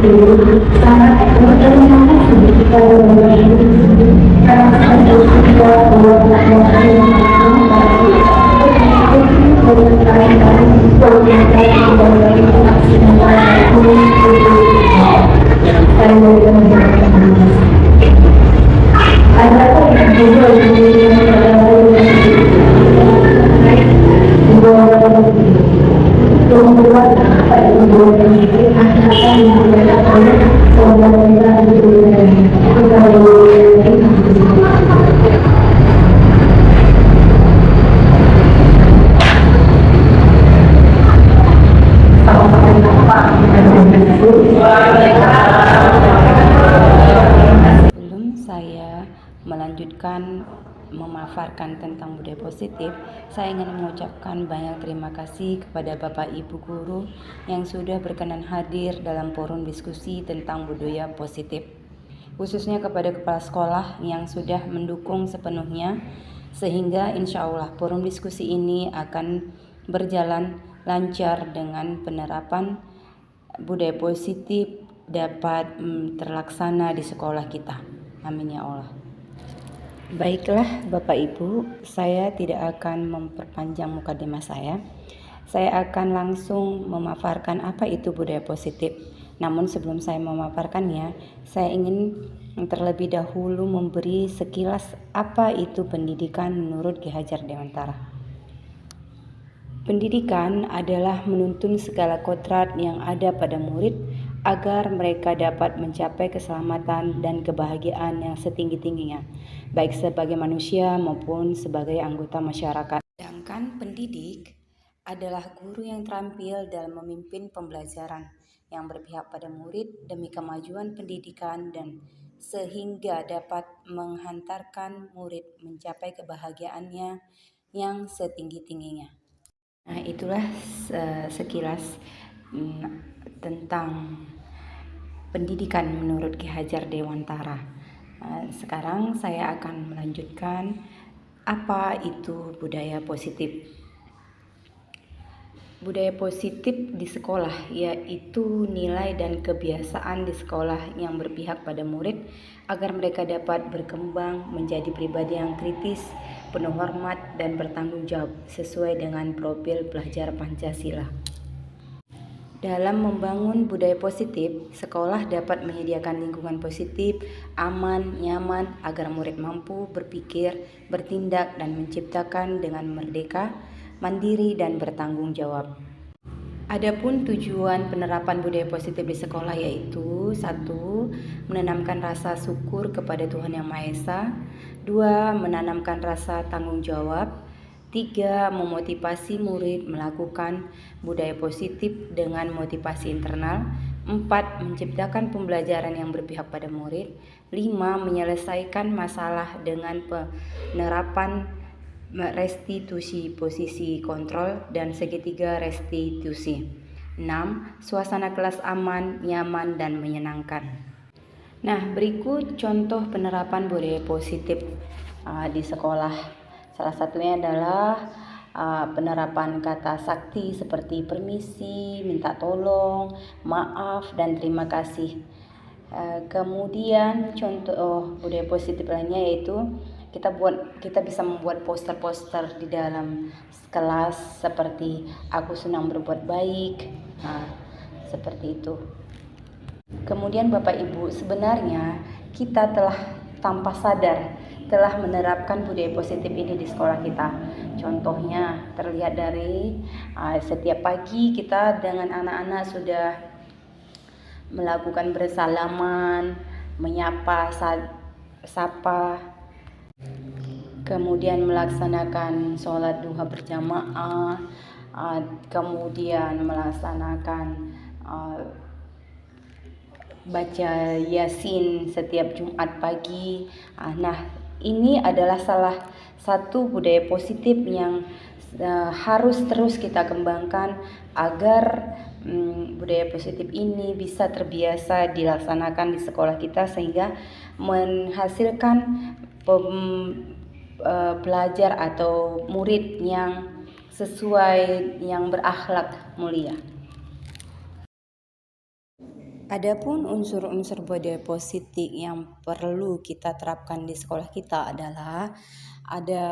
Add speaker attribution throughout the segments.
Speaker 1: Sebelum saya melanjutkan memaparkan tentang budaya positif, saya ingin mengucapkan banyak terima kasih kepada Bapak Ibu guru yang sudah berkenan hadir dalam forum diskusi tentang budaya positif, khususnya kepada kepala sekolah yang sudah mendukung sepenuhnya, sehingga insya Allah forum diskusi ini akan berjalan lancar dengan penerapan budaya positif dapat terlaksana di sekolah kita. Amin ya Allah. Baiklah Bapak Ibu, saya tidak akan memperpanjang mukadimah saya. Saya akan langsung memaparkan apa itu budaya positif. Namun sebelum saya memaparkannya, saya ingin terlebih dahulu memberi sekilas apa itu pendidikan menurut Ki Hajar Dewantara. Pendidikan adalah menuntun segala kodrat yang ada pada murid agar mereka dapat mencapai keselamatan dan kebahagiaan yang setinggi-tingginya, baik sebagai manusia maupun sebagai anggota masyarakat. Sedangkan pendidik adalah guru yang terampil dalam memimpin pembelajaran yang berpihak pada murid demi kemajuan pendidikan dan sehingga dapat menghantarkan murid mencapai kebahagiaannya yang setinggi-tingginya. Nah, itulah sekilas tentang pendidikan menurut Ki Hajar Dewantara. Sekarang saya akan melanjutkan apa itu budaya positif. Budaya positif di sekolah yaitu nilai dan kebiasaan di sekolah yang berpihak pada murid agar mereka dapat berkembang menjadi pribadi yang kritis, penuh hormat dan bertanggung jawab sesuai dengan profil pelajar Pancasila. Dalam membangun budaya positif, sekolah dapat menyediakan lingkungan positif, aman, nyaman agar murid mampu berpikir, bertindak dan menciptakan dengan merdeka, mandiri dan bertanggung jawab. Adapun tujuan penerapan budaya positif di sekolah yaitu 1. Menanamkan rasa syukur kepada Tuhan Yang Maha Esa. 2. Menanamkan rasa tanggung jawab. 3. Memotivasi murid melakukan budaya positif dengan motivasi internal. 4. Menciptakan pembelajaran yang berpihak pada murid. 5. Menyelesaikan masalah dengan penerapan restitusi posisi kontrol dan segitiga restitusi. 6. Suasana kelas aman, nyaman, dan menyenangkan. Nah, berikut contoh penerapan budaya positif di sekolah. Salah satunya adalah penerapan kata sakti seperti permisi, minta tolong, maaf, dan terima kasih. Kemudian contoh budaya positif lainnya yaitu kita bisa membuat poster-poster di dalam kelas seperti aku senang berbuat baik. Seperti itu. Kemudian Bapak Ibu, sebenarnya kita telah tanpa sadar telah menerapkan budaya positif ini di sekolah kita. Contohnya terlihat dari setiap pagi kita dengan anak-anak sudah melakukan bersalaman, menyapa, sapa, kemudian melaksanakan sholat duha berjamaah, kemudian melaksanakan baca yasin setiap Jumat pagi. Nah, ini adalah salah satu budaya positif yang harus terus kita kembangkan agar budaya positif ini bisa terbiasa dilaksanakan di sekolah kita sehingga menghasilkan pelajar atau murid yang sesuai, yang berakhlak mulia. Adapun unsur-unsur budaya positif yang perlu kita terapkan di sekolah kita adalah ada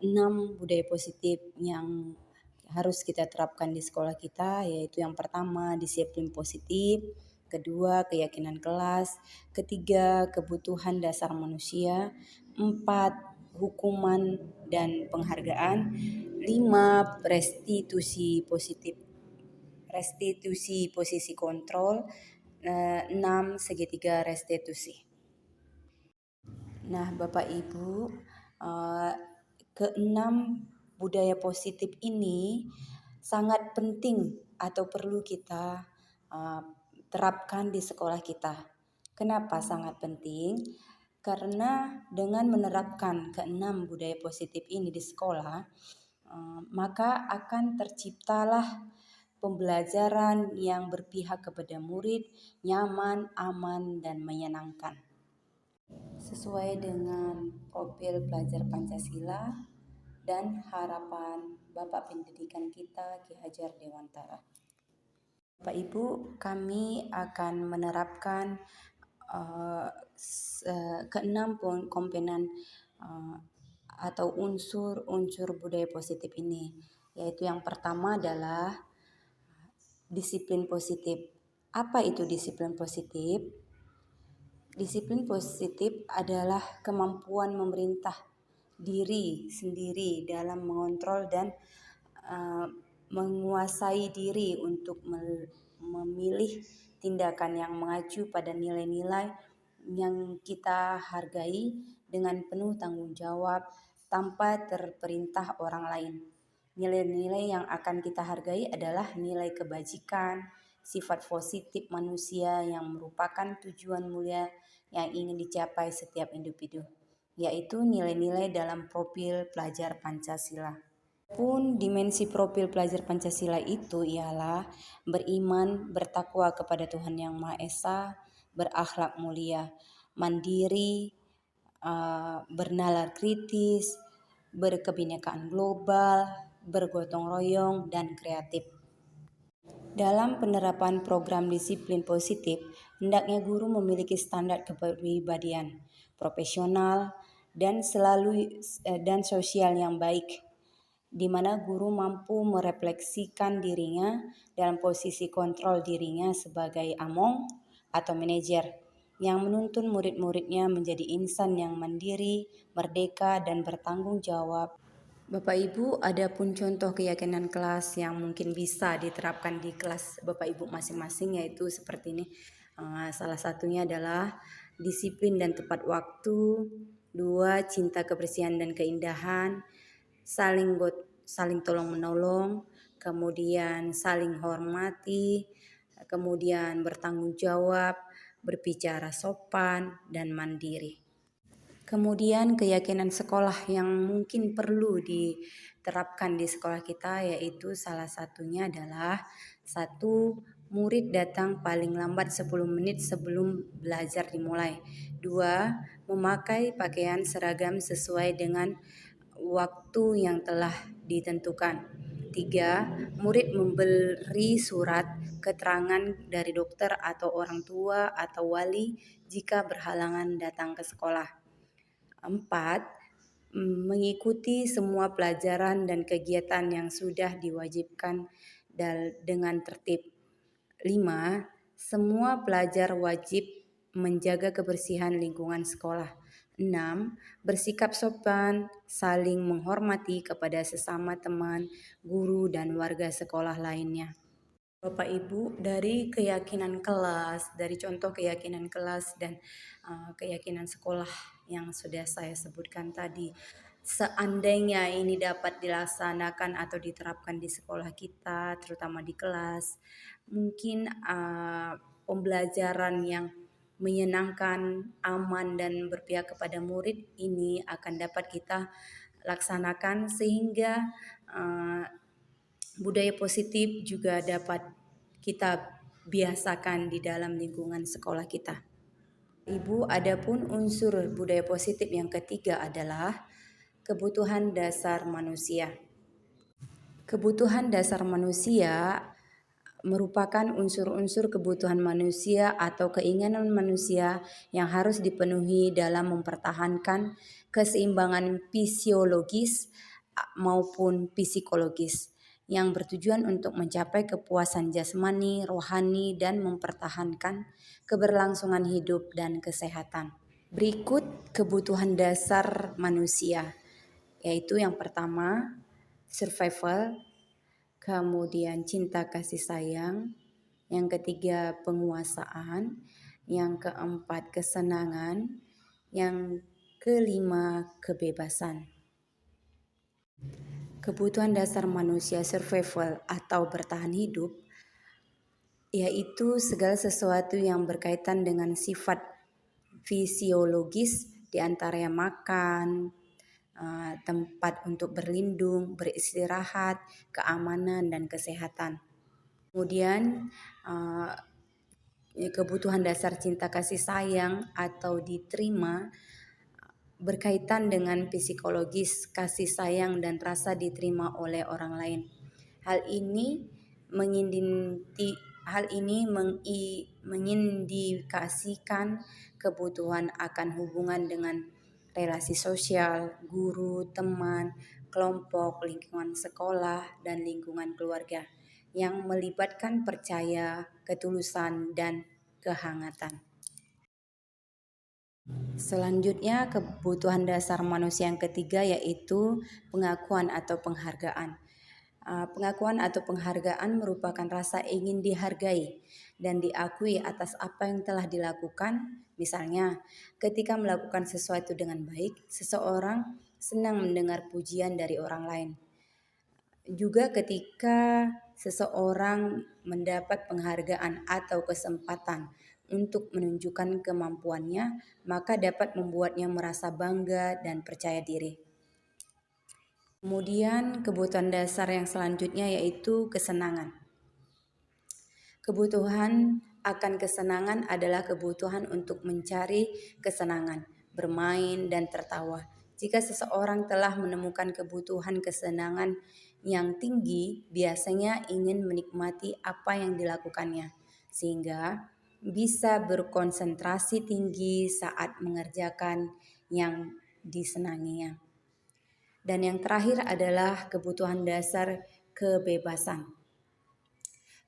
Speaker 1: 6 budaya positif yang harus kita terapkan di sekolah kita, yaitu yang pertama disiplin positif, kedua keyakinan kelas, ketiga kebutuhan dasar manusia, empat hukuman dan penghargaan, lima restitusi posisi kontrol, 6 segitiga restitusi. Nah, Bapak Ibu, keenam budaya positif ini sangat penting atau perlu kita terapkan di sekolah kita. Kenapa sangat penting? Karena dengan menerapkan keenam budaya positif ini di sekolah, maka akan terciptalah pembelajaran yang berpihak kepada murid, nyaman, aman, dan menyenangkan. Sesuai dengan profil pelajar Pancasila dan harapan Bapak Pendidikan kita Ki Hajar Dewantara. Bapak Ibu, kami akan menerapkan keenam komponen atau unsur budaya positif ini, yaitu yang pertama adalah disiplin positif. Apa itu disiplin positif? Disiplin positif adalah kemampuan memerintah diri sendiri dalam mengontrol dan menguasai diri untuk memilih tindakan yang mengacu pada nilai-nilai yang kita hargai dengan penuh tanggung jawab tanpa terperintah orang lain. Nilai-nilai yang akan kita hargai adalah nilai kebajikan, sifat positif manusia yang merupakan tujuan mulia yang ingin dicapai setiap individu, yaitu nilai-nilai dalam profil pelajar Pancasila. Pun dimensi profil pelajar Pancasila itu ialah beriman, bertakwa kepada Tuhan Yang Maha Esa, berakhlak mulia, mandiri, bernalar kritis, berkebinekaan global, bergotong royong, dan kreatif. Dalam penerapan program disiplin positif, hendaknya guru memiliki standar kepribadian profesional dan sosial yang baik, di mana guru mampu merefleksikan dirinya dalam posisi kontrol dirinya sebagai among atau manajer yang menuntun murid-muridnya menjadi insan yang mandiri, merdeka, dan bertanggung jawab. Bapak Ibu, ada pun contoh keyakinan kelas yang mungkin bisa diterapkan di kelas Bapak Ibu masing-masing, yaitu seperti ini. Salah satunya adalah disiplin dan tepat waktu, 2 cinta kebersihan dan keindahan, saling tolong menolong, kemudian saling hormati, kemudian bertanggung jawab, berbicara sopan, dan mandiri. Kemudian keyakinan sekolah yang mungkin perlu diterapkan di sekolah kita, yaitu salah satunya adalah 1. Murid datang paling lambat 10 menit sebelum belajar dimulai. 2. Memakai pakaian seragam sesuai dengan waktu yang telah ditentukan. 3. Murid memberi surat keterangan dari dokter atau orang tua atau wali jika berhalangan datang ke sekolah. 4. Mengikuti semua pelajaran dan kegiatan yang sudah diwajibkan dengan tertib. 5. Semua pelajar wajib menjaga kebersihan lingkungan sekolah. 6. Bersikap sopan, saling menghormati kepada sesama teman, guru, dan warga sekolah lainnya. Bapak Ibu, dari keyakinan kelas, dari contoh keyakinan kelas dan keyakinan sekolah yang sudah saya sebutkan tadi, seandainya ini dapat dilaksanakan atau diterapkan di sekolah kita, terutama di kelas, mungkin pembelajaran yang menyenangkan, aman, dan berpihak kepada murid ini akan dapat kita laksanakan sehingga budaya positif juga dapat kita biasakan di dalam lingkungan sekolah kita. Ibu, adapun unsur budaya positif yang ketiga adalah kebutuhan dasar manusia. Kebutuhan dasar manusia merupakan unsur-unsur kebutuhan manusia atau keinginan manusia yang harus dipenuhi dalam mempertahankan keseimbangan fisiologis maupun psikologis yang bertujuan untuk mencapai kepuasan jasmani, rohani, dan mempertahankan keberlangsungan hidup dan kesehatan. Berikut kebutuhan dasar manusia, yaitu yang pertama survival, kemudian cinta kasih sayang, yang ketiga penguasaan, yang keempat kesenangan, yang kelima kebebasan. Kebutuhan dasar manusia survival atau bertahan hidup yaitu segala sesuatu yang berkaitan dengan sifat fisiologis, diantaranya makan, tempat untuk berlindung, beristirahat, keamanan, dan kesehatan. Kemudian kebutuhan dasar cinta kasih sayang atau diterima berkaitan dengan psikologis, kasih sayang dan rasa diterima oleh orang lain. Hal ini mengindikasikan kebutuhan akan hubungan dengan relasi sosial, guru, teman, kelompok, lingkungan sekolah, dan lingkungan keluarga yang melibatkan percaya, ketulusan, dan kehangatan. Selanjutnya, kebutuhan dasar manusia yang ketiga yaitu pengakuan atau penghargaan. Pengakuan atau penghargaan merupakan rasa ingin dihargai dan diakui atas apa yang telah dilakukan. Misalnya, ketika melakukan sesuatu dengan baik, seseorang senang mendengar pujian dari orang lain. Juga ketika seseorang mendapat penghargaan atau kesempatan untuk menunjukkan kemampuannya, maka dapat membuatnya merasa bangga dan percaya diri. Kemudian kebutuhan dasar yang selanjutnya yaitu kesenangan. Kebutuhan akan kesenangan adalah kebutuhan untuk mencari kesenangan, bermain, dan tertawa. Jika seseorang telah menemukan kebutuhan kesenangan yang tinggi, biasanya ingin menikmati apa yang dilakukannya, sehingga bisa berkonsentrasi tinggi saat mengerjakan yang disenanginya. Dan yang terakhir adalah kebutuhan dasar kebebasan.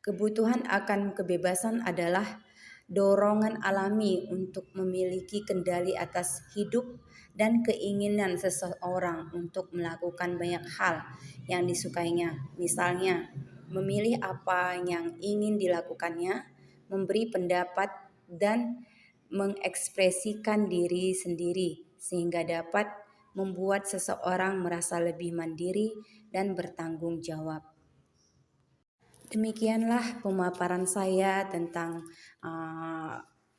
Speaker 1: Kebutuhan akan kebebasan adalah dorongan alami untuk memiliki kendali atas hidup dan keinginan seseorang untuk melakukan banyak hal yang disukainya. Misalnya, memilih apa yang ingin dilakukannya, memberi pendapat, dan mengekspresikan diri sendiri sehingga dapat membuat seseorang merasa lebih mandiri dan bertanggung jawab. Demikianlah pemaparan saya tentang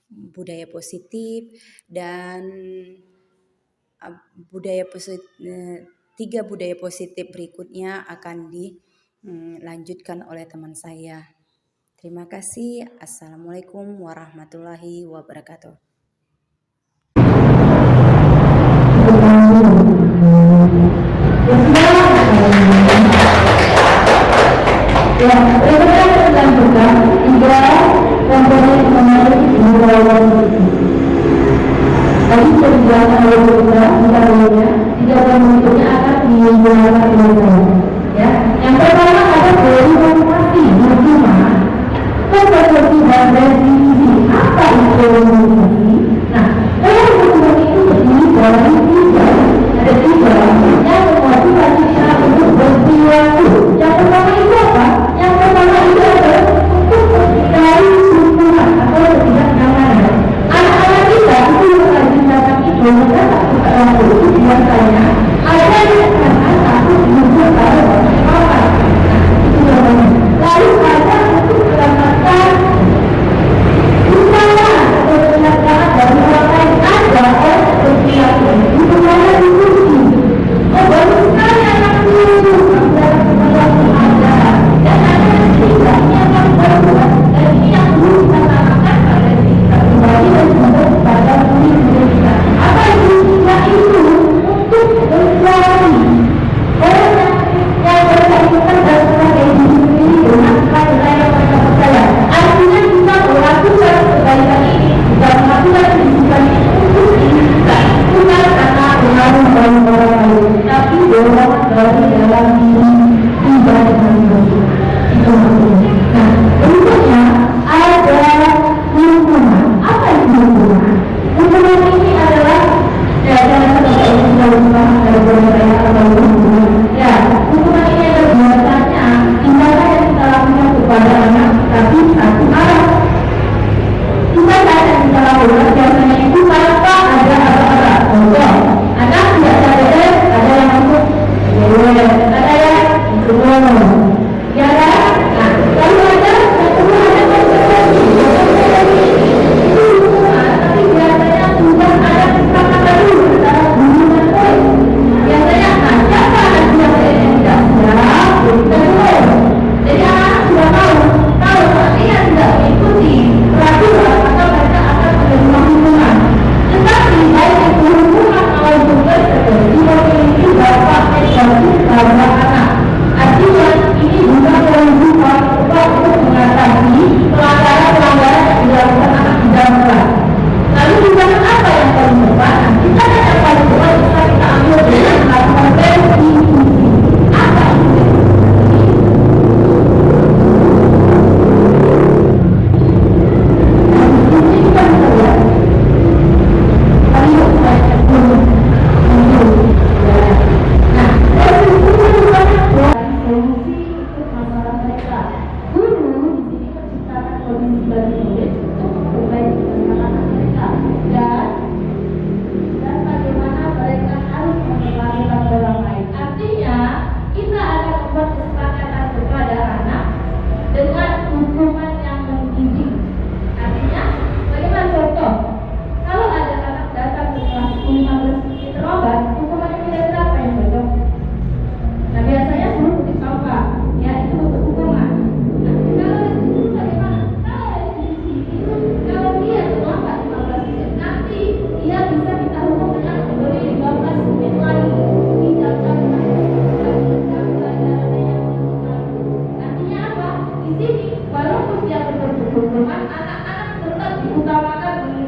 Speaker 1: budaya positif dan tiga budaya positif berikutnya akan dilanjutkan oleh teman saya. Terima kasih. Assalamualaikum warahmatullahi wabarakatuh.
Speaker 2: Berikutnya dilanjutkan tiga komponen menarik budaya positif. Tadi sudah dijelaskan oleh kita misalnya tiga komponennya akan dijelaskan oleh saya. Ya, yang pertama ada motivasi bagaimana konsepsi dan definisi apa itu motivasi. Nah, motivasi itu terdiri dari ada tiga yang memotivasi kita untuk berperilaku. Yang pertama itu apa? Yang pertama itu adalah untuk mencari keuntungan atau ketidaknyamanan. Anak-anak kita itu rajin datang itu mereka tak suka lampu itu biasanya ada yang karena takut dibuat kalau banyak apa. Nah, itu jawabannya. Lalu ada untuk mendapatkan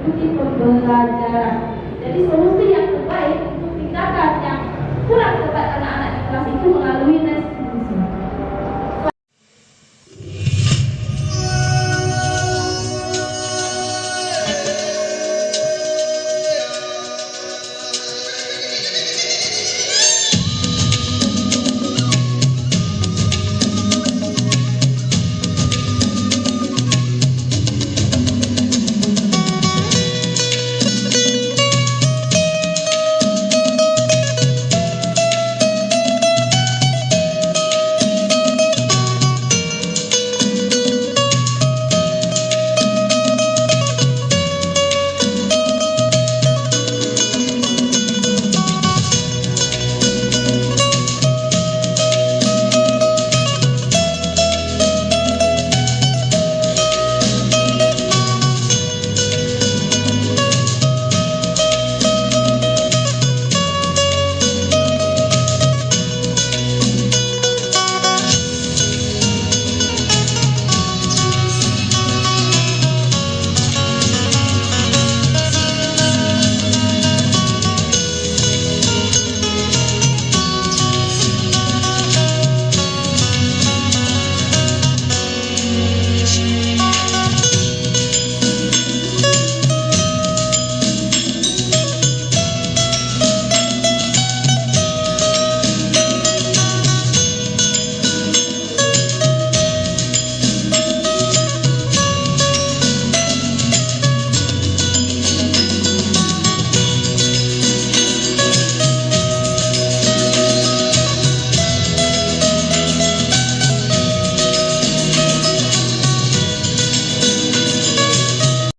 Speaker 2: mengikuti pembelajaran. Jadi solusi yang terbaik untuk tindakan yang kurang tepat anak-anak di kelas itu melalui